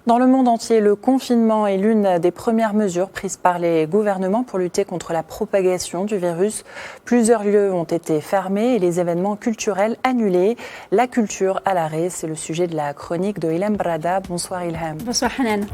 Dans le monde entier, le confinement est l'une des premières mesures prises par les gouvernements pour lutter contre la propagation du virus. Plusieurs lieux ont été fermés et les événements culturels annulés. La culture à l'arrêt, c'est le sujet de la chronique de Ilham Brada. Bonsoir Ilham. Bonsoir Hanan.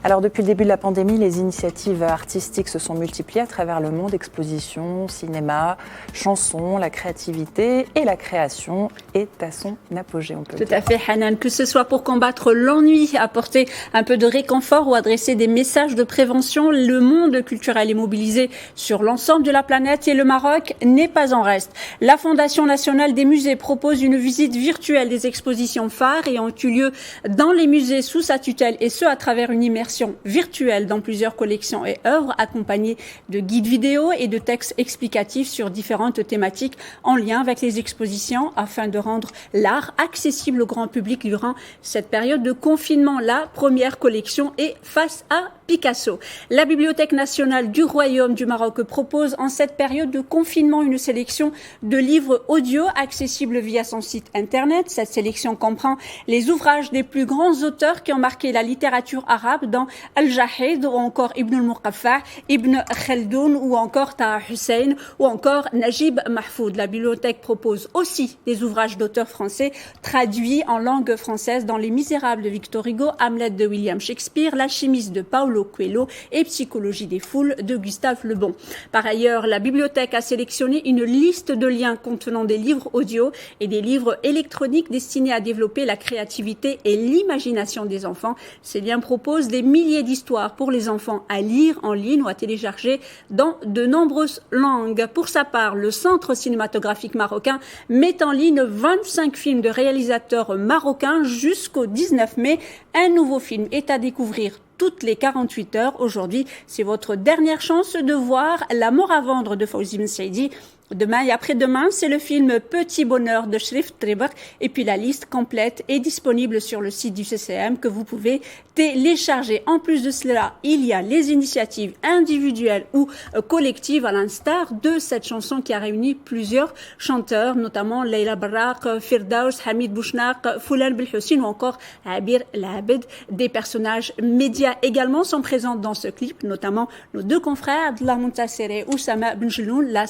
Alors depuis le début de la pandémie, les initiatives artistiques se sont multipliées à travers le monde. Expositions, cinéma, chansons, la créativité et la création est à son apogée, on peut dire. Tout à fait Hanan, que ce soit pour combattre l'ennui, apporter un peu de réconfort ou adresser des messages de prévention, le monde culturel est mobilisé sur l'ensemble de la planète et le Maroc n'est pas en reste. La Fondation nationale des musées propose une visite virtuelle des expositions phares ayant eu lieu dans les musées sous sa tutelle et ce à travers une immersion virtuelle dans plusieurs collections et œuvres accompagnées de guides vidéo et de textes explicatifs sur différentes thématiques en lien avec les expositions afin de rendre l'art accessible au grand public durant cette période de confinement. La première collection est Face à Picasso. La Bibliothèque nationale du Royaume du Maroc propose en cette période de confinement une sélection de livres audio accessibles via son site internet. Cette sélection comprend les ouvrages des plus grands auteurs qui ont marqué la littérature arabe dans Al-Jahid ou encore Ibn al-Muqaffa, Ibn Khaldoun ou encore Taha Hussein ou encore Najib Mahfoud. La bibliothèque propose aussi des ouvrages d'auteurs français traduits en langue française dans Les Misérables de Victor Hugo, Hamlet de William Shakespeare, L'Alchimiste de Paulo Coelho et Psychologie des foules de Gustave Le Bon. Par ailleurs, la bibliothèque a sélectionné une liste de liens contenant des livres audio et des livres électroniques destinés à développer la créativité et l'imagination des enfants. Ces liens proposent des milliers d'histoires pour les enfants à lire en ligne ou à télécharger dans de nombreuses langues. Pour sa part, le Centre cinématographique marocain met en ligne 25 films de réalisateurs marocains jusqu'au 19 mai. Un nouveau film est à découvrir toutes les 48 heures. Aujourd'hui, c'est votre dernière chance de voir La mort à vendre de Fawzi Ben Saidi. Demain et après-demain, c'est le film Petit bonheur de Sherif Triber. Et puis la liste complète est disponible sur le site du CCM que vous pouvez télécharger. En plus de cela, il y a les initiatives individuelles ou collectives à l'instar de cette chanson qui a réuni plusieurs chanteurs, notamment Leila Barraq, Firdaus, Hamid Bouchnaq, Foulan Belhoussine ou encore Abir Labed. Des personnages médias également sont présents dans ce clip, notamment nos deux confrères Abdullah Montassere et Oussama Benjeloun. La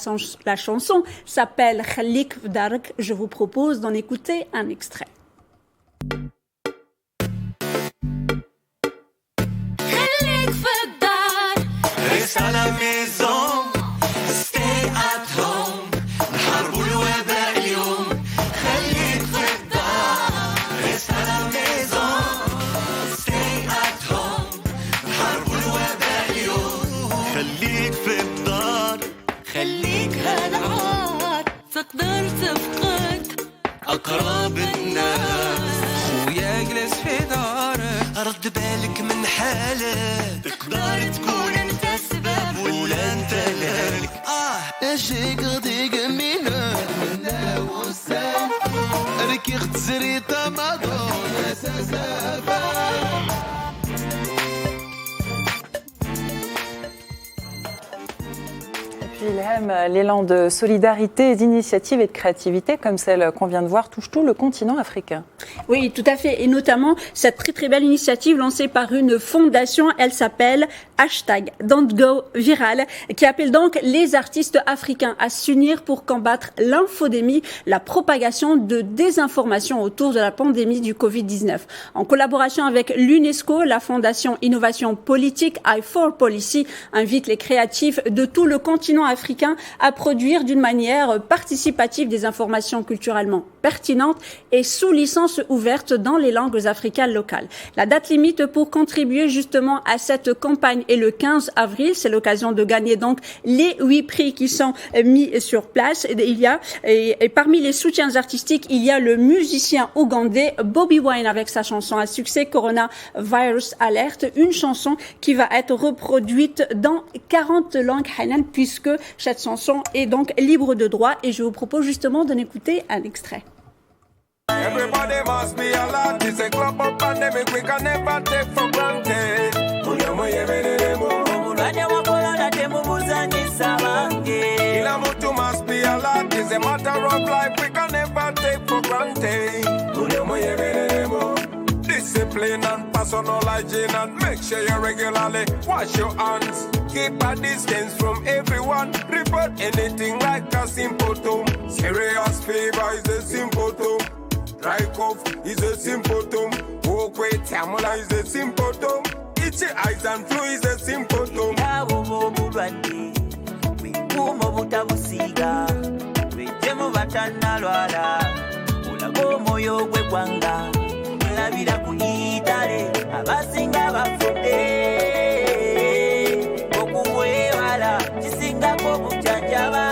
chanson s'appelle Khalik Fdarak. Je vous propose d'en écouter un extrait. Khalik Fdarak, reste à la maison, stay at home, نحاربوا الوباء اليوم. Khalik Fdarak, reste à la maison, stay at home, نحاربوا الوباء اليوم. خليك في الدار، خليك هالعار، تقدر تفقد أقرب الناس. خويا اجلس في دارك، رد بالك من حالك، تقدر تكون انت السبب ولا انت لك. اشي قضيق منه منا وسام، ركيخت زريطة مضون سسافة. Ilham, l'élan de solidarité, d'initiative et de créativité comme celle qu'on vient de voir touche tout le continent africain. Oui, tout à fait. Et notamment, cette très très belle initiative lancée par une fondation, elle s'appelle #Don'tGoViral, qui appelle donc les artistes africains à s'unir pour combattre l'infodémie, la propagation de désinformation autour de la pandémie du Covid-19. En collaboration avec l'UNESCO, la fondation Innovation Politique I4Policy invite les créatifs de tout le continent africain à produire d'une manière participative des informations culturellement pertinentes et sous licence ouverte dans les langues africaines locales. La date limite pour contribuer justement à cette campagne est le 15 avril. C'est l'occasion de gagner donc les 8 prix qui sont mis sur place. Et parmi les soutiens artistiques, il y a le musicien ougandais Bobby Wine avec sa chanson à succès Coronavirus Alert, une chanson qui va être reproduite dans 40 langues Hanan, puisque cette chanson est donc libre de droit et je vous propose justement d'en écouter un extrait. Everybody must be alert. It's a global pandemic we can never take for granted. Kila mtu must be alert. It's a matter of life we can never take for granted. This Discipline and personal hygiene, and make sure you regularly wash your hands. Keep a distance from everyone. Report anything like a symptom. Serious fever is a symptom. Dry cough is a symptom. Walkway tamula is a symptom. Itchy eyes and flu is a symptom. Kumo butabusiga wejemu batanalwala ulago moyo gwe gwanga labira kuyitale abasinga bafudde okuwewala kisinga ko bujanjaba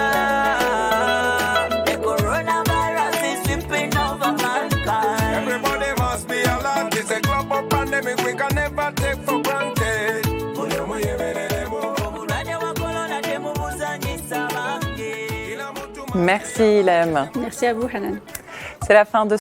the coronavirus is sweeping over mankind. Everybody must be alert. It's a global pandemic we can never take for granted. Merci Ilham. Merci à vous, Hanan. C'est la fin de